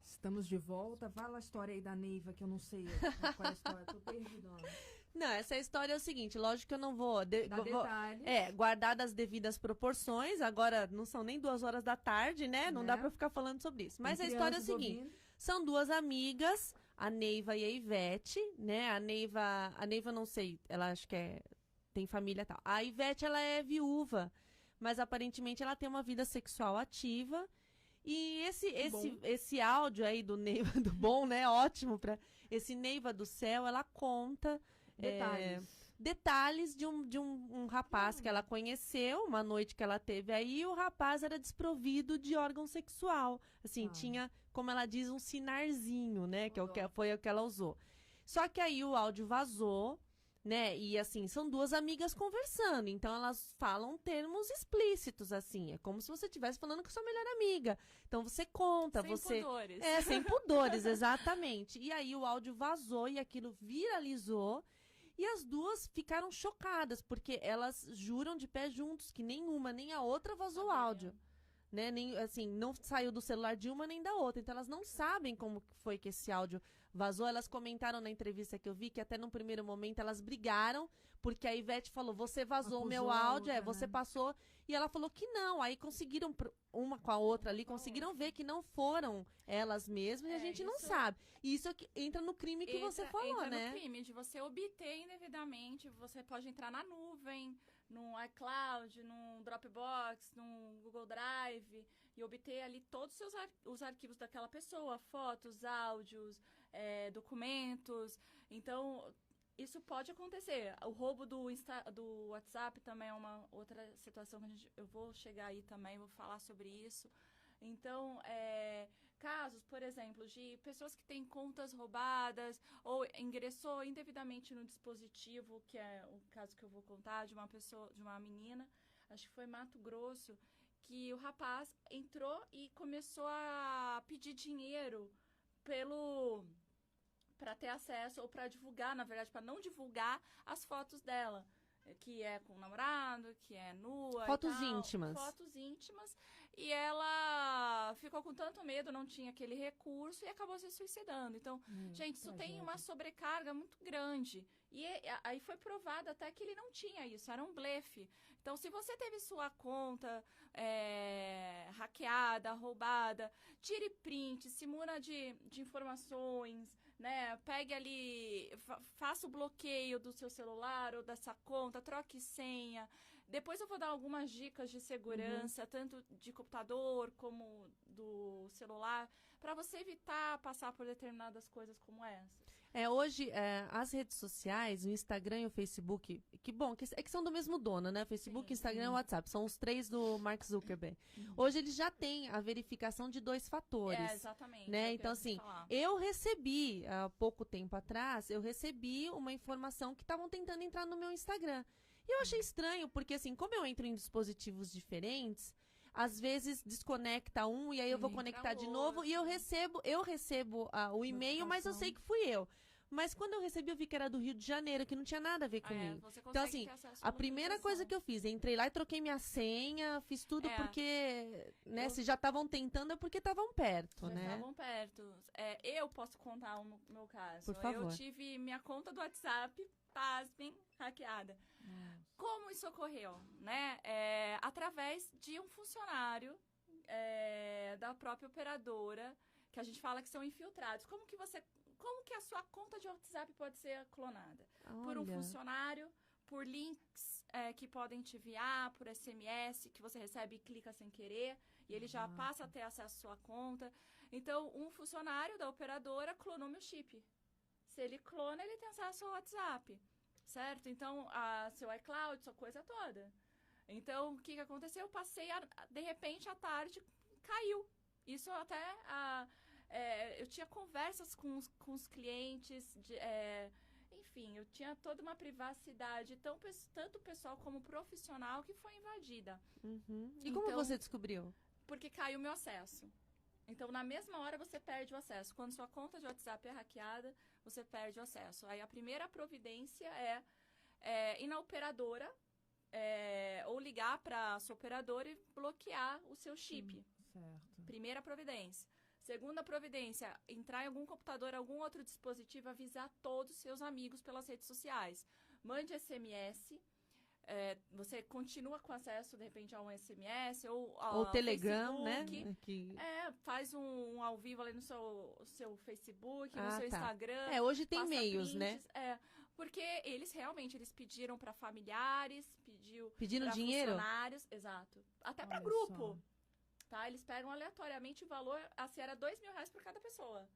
Estamos de volta. Fala a história aí da Neiva, que eu não sei qual é a história. Tô perdidona. Não, essa história é o seguinte, lógico que eu não vou... Dá detalhes. Guardar as devidas proporções, agora não são nem 2 horas da tarde, né? Não dá pra ficar falando sobre isso. Mas a história é a seguinte, são 2 amigas, a Neiva e a Ivete, né? A Neiva não sei, ela acho que tem família e tal. A Ivete, ela é viúva, mas aparentemente ela tem uma vida sexual ativa. E esse áudio aí do Neiva do Bom, né? Ótimo pra... Esse Neiva do Céu, ela conta... Detalhes de um rapaz que ela conheceu, uma noite que ela teve aí, o rapaz era desprovido de órgão sexual. Assim, tinha, como ela diz, um sinarzinho, né? Foi o que ela usou. Só que aí o áudio vazou, né? E assim, são 2 amigas conversando, então elas falam termos explícitos, assim. É como se você estivesse falando com sua melhor amiga. Então você conta, sem pudores. Sem pudores, exatamente. E aí o áudio vazou e aquilo viralizou. E as 2 ficaram chocadas, porque elas juram de pé juntos que nenhuma, nem a outra vazou o áudio. Né? Nem, assim, não saiu do celular de uma nem da outra. Então elas não sabem como foi que esse áudio vazou. Elas comentaram na entrevista que eu vi que até num primeiro momento elas brigaram, porque a Ivete falou, você vazou o meu áudio, você passou. E ela falou que não. Aí conseguiram, uma com a outra ali, conseguiram ver que não foram elas mesmas e a gente não sabe. E isso entra no crime que você falou, né? Entra no crime de você obter indevidamente. Você pode entrar na nuvem, no iCloud, no Dropbox, no Google Drive e obter ali todos os arquivos daquela pessoa, fotos, áudios, documentos. Então, isso pode acontecer. O roubo do WhatsApp também é uma outra situação que eu vou chegar aí também, vou falar sobre isso. Então, casos, por exemplo, de pessoas que têm contas roubadas ou ingressou indevidamente no dispositivo, que é o caso que eu vou contar, de uma menina, acho que foi Mato Grosso, que o rapaz entrou e começou a pedir dinheiro para ter acesso ou para divulgar, na verdade, para não divulgar as fotos dela, que é com o namorado, que é nua. Fotos íntimas. Fotos íntimas. E ela ficou com tanto medo, não tinha aquele recurso e acabou se suicidando. Então, gente, isso tem uma sobrecarga muito grande. E aí foi provado até que ele não tinha isso, era um blefe. Então, se você teve sua conta hackeada, roubada, tire print, simula de informações, né? Pegue ali, faça o bloqueio do seu celular ou dessa conta, troque senha. Depois eu vou dar algumas dicas de segurança, tanto de computador como do celular, para você evitar passar por determinadas coisas como essas. Hoje, as redes sociais, o Instagram e o Facebook, que são do mesmo dono, né? Facebook, Instagram e WhatsApp, são os 3 do Mark Zuckerberg. Hoje eles já têm a verificação de 2 fatores. Exatamente. Né? Então, assim, eu recebi, há pouco tempo atrás, uma informação que estavam tentando entrar no meu Instagram. E eu achei estranho, porque assim, como eu entro em dispositivos diferentes, às vezes desconecta um e aí eu vou conectar de novo e eu recebo o e-mail, mas eu sei que fui eu. Mas quando eu recebi, eu vi que era do Rio de Janeiro, que não tinha nada a ver comigo. Então, assim, a primeira coisa que eu fiz, entrei lá e troquei minha senha, fiz tudo porque, né, se já estavam tentando é porque estavam perto, né? Estavam perto. Eu posso contar o meu caso. Por favor. Eu tive minha conta do WhatsApp, pasmem, hackeada. Como isso ocorreu, né? Através de um funcionário da própria operadora, que a gente fala que são infiltrados. Como que a sua conta de WhatsApp pode ser clonada? Olha. Por um funcionário, por links que podem te enviar, por SMS que você recebe e clica sem querer, e ele já passa a ter acesso à sua conta. Então, um funcionário da operadora clonou meu chip. Se ele clona, ele tem acesso ao WhatsApp, certo? Então, seu iCloud, sua coisa toda. Então, o que aconteceu? Eu passei, de repente, à tarde, caiu. Isso até... eu tinha conversas com os clientes, enfim, eu tinha toda uma privacidade, tanto pessoal como profissional, que foi invadida. E como você descobriu? Porque caiu o meu acesso. Então, na mesma hora, você perde o acesso. Quando sua conta de WhatsApp é hackeada, você perde o acesso. Aí, a primeira providência é ir na operadora, ou ligar para a sua operadora e bloquear o seu chip. Certo. Primeira providência. Segunda providência, entrar em algum computador, algum outro dispositivo, avisar todos os seus amigos pelas redes sociais. Mande SMS. Você continua com acesso, de repente, a um SMS ou ao Telegram, Facebook, né? faz um ao vivo ali no seu Facebook, no seu Instagram. Hoje tem passa meios, prints, né? Porque eles pediram para familiares, Pedindo para dinheiro? funcionários, exato. Até para Olha grupo, só. tá? Eles pegam aleatoriamente o valor, assim, era R$2.000 por cada pessoa.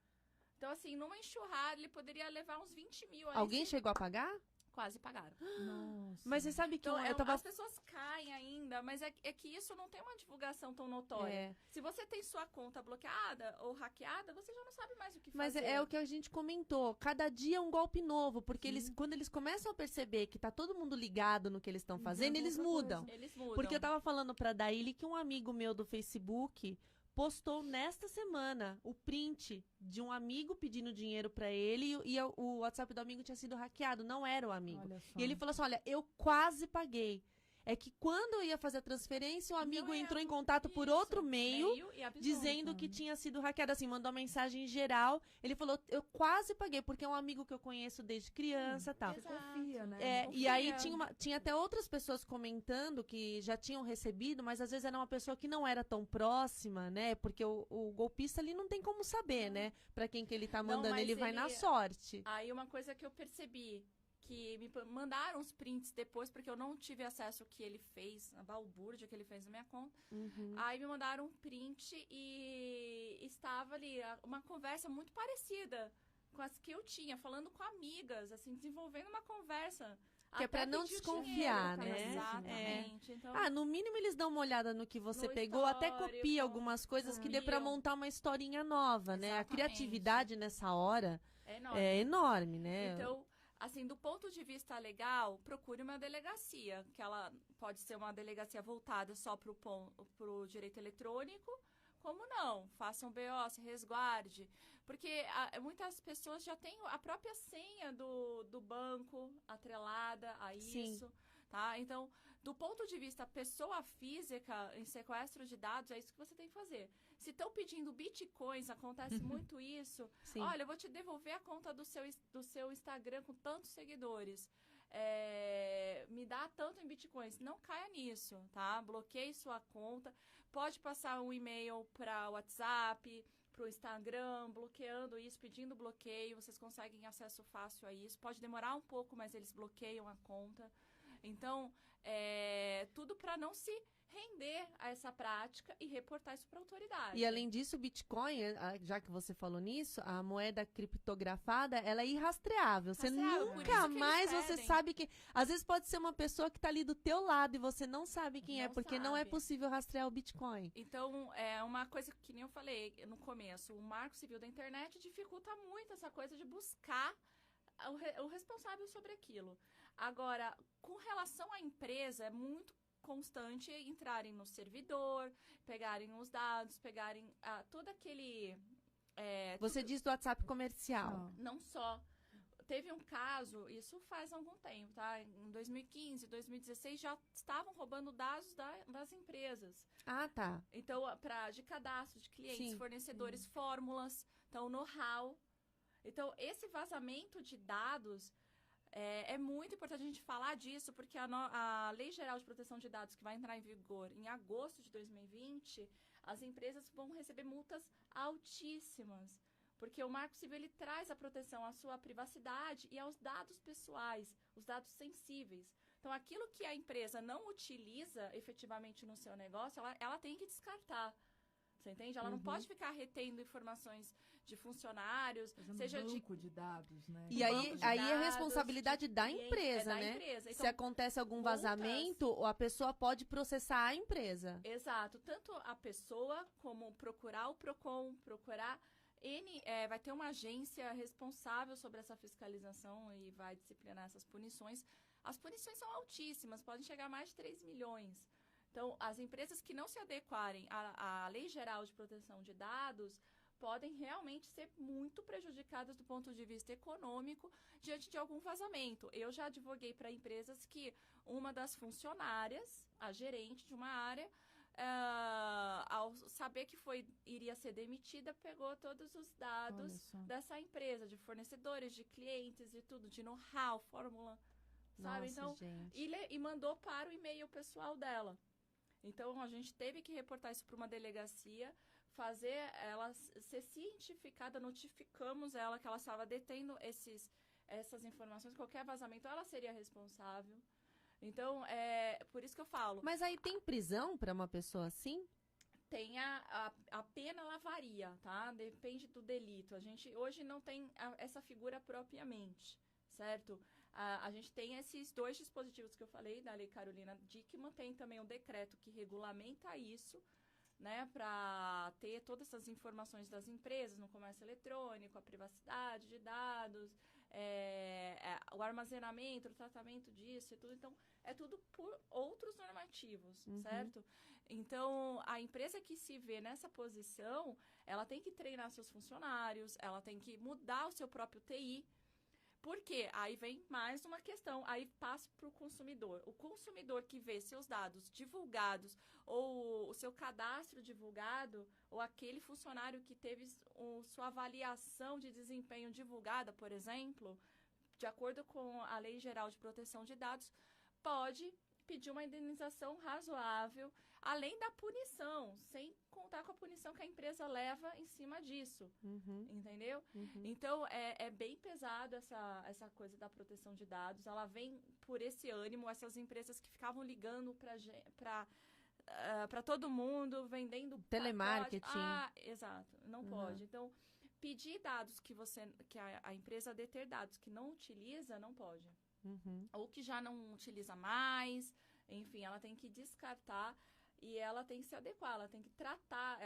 Então, assim, numa enxurrada, ele poderia levar uns 20 mil. Alguém chegou a pagar? Quase pagaram. Nossa. Mas você sabe que Então, eu tava... as pessoas caem ainda, mas é que isso não tem uma divulgação tão notória. Se você tem sua conta bloqueada ou hackeada, você já não sabe mais o que Mas fazer. é o que a gente comentou. Cada dia é um golpe novo, porque quando eles começam a perceber que tá todo mundo ligado no que eles estão fazendo, eles mudam. Eles mudam. Porque eu tava falando pra Daíli que um amigo meu do Facebook postou nesta semana o print de um amigo pedindo dinheiro pra ele e o WhatsApp do amigo tinha sido hackeado, não era o amigo. Olha só. E ele falou assim, olha, eu quase paguei. É que quando eu ia fazer a transferência, o amigo entrou em contato por outro meio e avisou. dizendo que tinha sido hackeado, assim, mandou uma mensagem em geral. Ele falou, eu quase paguei, porque é um amigo que eu conheço desde criança e tal. Você confia, né? E aí tinha até outras pessoas comentando que já tinham recebido, mas às vezes era uma pessoa que não era tão próxima, né? Porque o golpista ali não tem como saber, né? Pra quem que ele tá mandando, mas ele vai na sorte. Aí uma coisa que eu percebi, que me mandaram os prints depois, porque eu não tive acesso ao que ele fez, a balbúrdia que ele fez na minha conta. Aí me mandaram um print e estava ali uma conversa muito parecida com as que eu tinha, falando com amigas, assim, desenvolvendo uma conversa. Que é pra não desconfiar, né? Exatamente. Então, no mínimo eles dão uma olhada no que você no pegou, até histórico, copia algumas coisas que dê pra montar uma historinha nova, né? A Exatamente. criatividade nessa hora é enorme, né? Então, assim, do ponto de vista legal, procure uma delegacia, que ela pode ser uma delegacia voltada só pro direito eletrônico, como não, façam BO, se resguarde, porque muitas pessoas já têm a própria senha do banco atrelada a isso, tá? Então, do ponto de vista pessoa física, em sequestro de dados, é isso que você tem que fazer. Se estão pedindo bitcoins, acontece muito isso. Sim. Olha, eu vou te devolver a conta do seu Instagram com tantos seguidores. Me dá tanto em bitcoins. Não caia nisso, tá? Bloqueie sua conta. Pode passar um e-mail para o WhatsApp, para o Instagram, bloqueando isso, pedindo bloqueio. Vocês conseguem acesso fácil a isso. Pode demorar um pouco, mas eles bloqueiam a conta. Então, tudo para não se render a essa prática e reportar isso para a autoridade. E além disso, o Bitcoin, já que você falou nisso, a moeda criptografada, ela é irrastreável. Você nunca mais você sabe que... Às vezes pode ser uma pessoa que está ali do teu lado e você não sabe quem é, porque não é possível rastrear o Bitcoin. Então, é uma coisa que nem eu falei no começo, o Marco Civil da Internet dificulta muito essa coisa de buscar o responsável sobre aquilo. Agora, com relação à empresa, é muito constante entrarem no servidor, pegarem os dados, pegarem todo aquele... Você diz do WhatsApp comercial. Não só. Teve um caso, isso faz algum tempo, tá? Em 2015, 2016, já estavam roubando dados das empresas. Ah, tá. Então, de cadastro de clientes, fornecedores, fórmulas, então, know-how. Então, esse vazamento de dados... É muito importante a gente falar disso, porque a Lei Geral de Proteção de Dados, que vai entrar em vigor em agosto de 2020, as empresas vão receber multas altíssimas, porque o Marco Civil ele traz a proteção à sua privacidade e aos dados pessoais, os dados sensíveis. Então, aquilo que a empresa não utiliza efetivamente no seu negócio, ela tem que descartar. Você entende? Ela não pode ficar retendo informações de funcionários, seja banco de dados, né? E aí é responsabilidade da empresa, né? Empresa. Então, se acontece algum vazamento, a pessoa pode processar a empresa. Exato. Tanto a pessoa como procurar o PROCON, vai ter uma agência responsável sobre essa fiscalização e vai disciplinar essas punições. As punições são altíssimas, podem chegar a mais de 3 milhões. Então, as empresas que não se adequarem à Lei Geral de Proteção de Dados podem realmente ser muito prejudicadas do ponto de vista econômico diante de algum vazamento. Eu já advoguei para empresas que uma das funcionárias, a gerente de uma área, ao saber que iria ser demitida, pegou todos os dados dessa empresa, de fornecedores, de clientes e tudo, de know-how, fórmula, sabe? Nossa, Então, gente. e mandou para o e-mail pessoal dela. Então, a gente teve que reportar isso para uma delegacia, fazer ela ser cientificada, notificamos ela que ela estava detendo essas informações, qualquer vazamento, ela seria responsável. Então, por isso que eu falo. Mas aí tem prisão para uma pessoa assim? Tem a pena, ela varia, tá? Depende do delito. A gente hoje não tem essa figura propriamente, certo? A gente tem esses 2 dispositivos que eu falei, da Lei Carolina Dickmann, tem também um decreto que regulamenta isso, né? Para ter todas essas informações das empresas no comércio eletrônico, a privacidade de dados, o armazenamento, o tratamento disso e tudo. Então, é tudo por outros normativos, certo? Então, a empresa que se vê nessa posição, ela tem que treinar seus funcionários, ela tem que mudar o seu próprio TI. Por quê? Aí vem mais uma questão, aí passa para o consumidor. O consumidor que vê seus dados divulgados, ou o seu cadastro divulgado, ou aquele funcionário que teve sua avaliação de desempenho divulgada, por exemplo, de acordo com a Lei Geral de Proteção de Dados, pode pedir uma indenização razoável, além da punição, sem contar com a punição que a empresa leva em cima disso, entendeu? Então, é bem pesado essa coisa da proteção de dados, ela vem por esse ânimo, essas empresas que ficavam ligando para todo mundo, vendendo telemarketing. Exato, não pode. Então, pedir dados que a empresa deter dados que não utiliza, não pode. Ou que já não utiliza mais, enfim, ela tem que descartar e ela tem que se adequar, ela tem que tratar,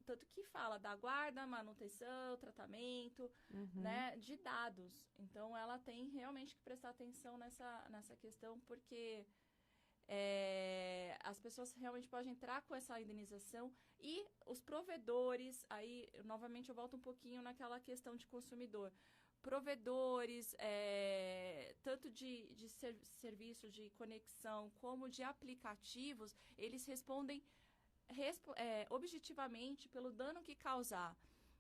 tanto que fala da guarda, manutenção, tratamento, né, de dados. Então, ela tem realmente que prestar atenção nessa questão, porque as pessoas realmente podem entrar com essa indenização e os provedores, aí, novamente, eu volto um pouquinho naquela questão de consumidor. Provedores, tanto de serviços de conexão como de aplicativos, eles respondem objetivamente pelo dano que causar.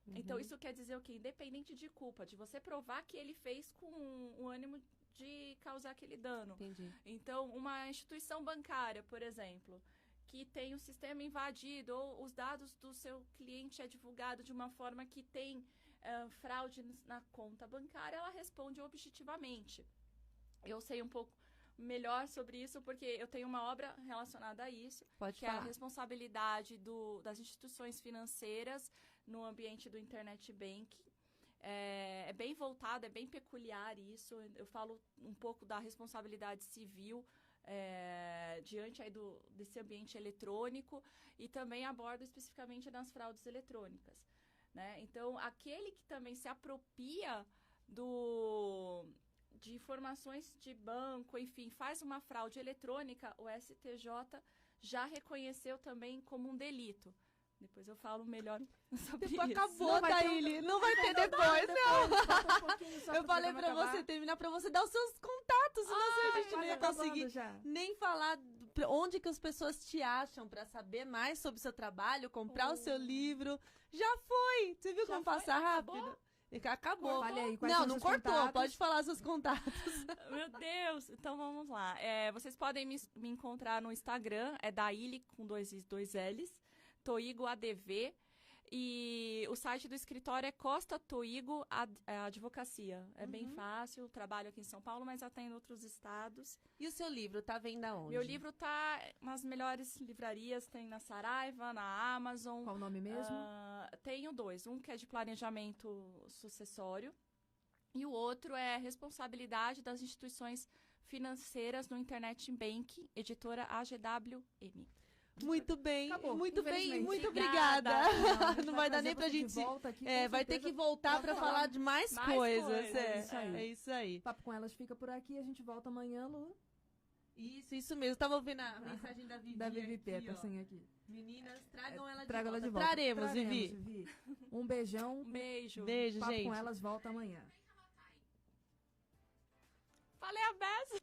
Então, isso quer dizer o quê? Independente de culpa, de você provar que ele fez com o ânimo de causar aquele dano. Entendi. Então, uma instituição bancária, por exemplo, que tem o sistema invadido ou os dados do seu cliente é divulgado de uma forma que tem fraude na conta bancária, ela responde objetivamente. Eu sei um pouco melhor sobre isso porque eu tenho uma obra relacionada a isso, Pode que falar. é a responsabilidade das instituições financeiras no ambiente do Internet Banking. É bem voltado, é bem peculiar isso. Eu falo um pouco da responsabilidade civil diante aí desse ambiente eletrônico e também abordo especificamente das fraudes eletrônicas. Né? Então, aquele que também se apropria de informações de banco, enfim, faz uma fraude eletrônica, o STJ já reconheceu também como um delito. Depois eu falo melhor sobre isso. Acabou, Thaíli. Não vai ter depois, não. Eu falei pra você terminar, pra você dar os seus contatos, senão a gente não ia conseguir nem falar onde que as pessoas te acham pra saber mais sobre o seu trabalho, comprar o seu livro. Já foi! Você viu como passa rápido? Acabou. Aí, não cortou. Contatos? Pode falar seus contatos. Meu Deus! Então vamos lá. Vocês podem me encontrar no Instagram, Daíli com dois L's, Toigo ADV. E o site do escritório é Costa Toigo Advocacia. É bem fácil, trabalho aqui em São Paulo, mas atendo outros estados. E o seu livro tá vendo aonde? Meu livro tá nas melhores livrarias, tem na Saraiva, na Amazon. Qual o nome mesmo? Tenho 2, um que é de planejamento sucessório e o outro é responsabilidade das instituições financeiras no Internet Banking, editora AGWM. Muito bem, Acabou, muito bem, muito obrigada. obrigada. Não vai dar nem pra gente. Vai ter que voltar pra falar de mais coisas. É isso aí. Papo com Elas fica por aqui, a gente volta amanhã, Lu. Isso mesmo. Eu tava ouvindo a mensagem da Vivi. Da Vivi aqui, Peta, assim, aqui. Meninas, tragam ela de volta. Traremos, Vivi. Um beijão. Um beijo. Beijo, Papo gente. com Elas volta amanhã. Falei a beça.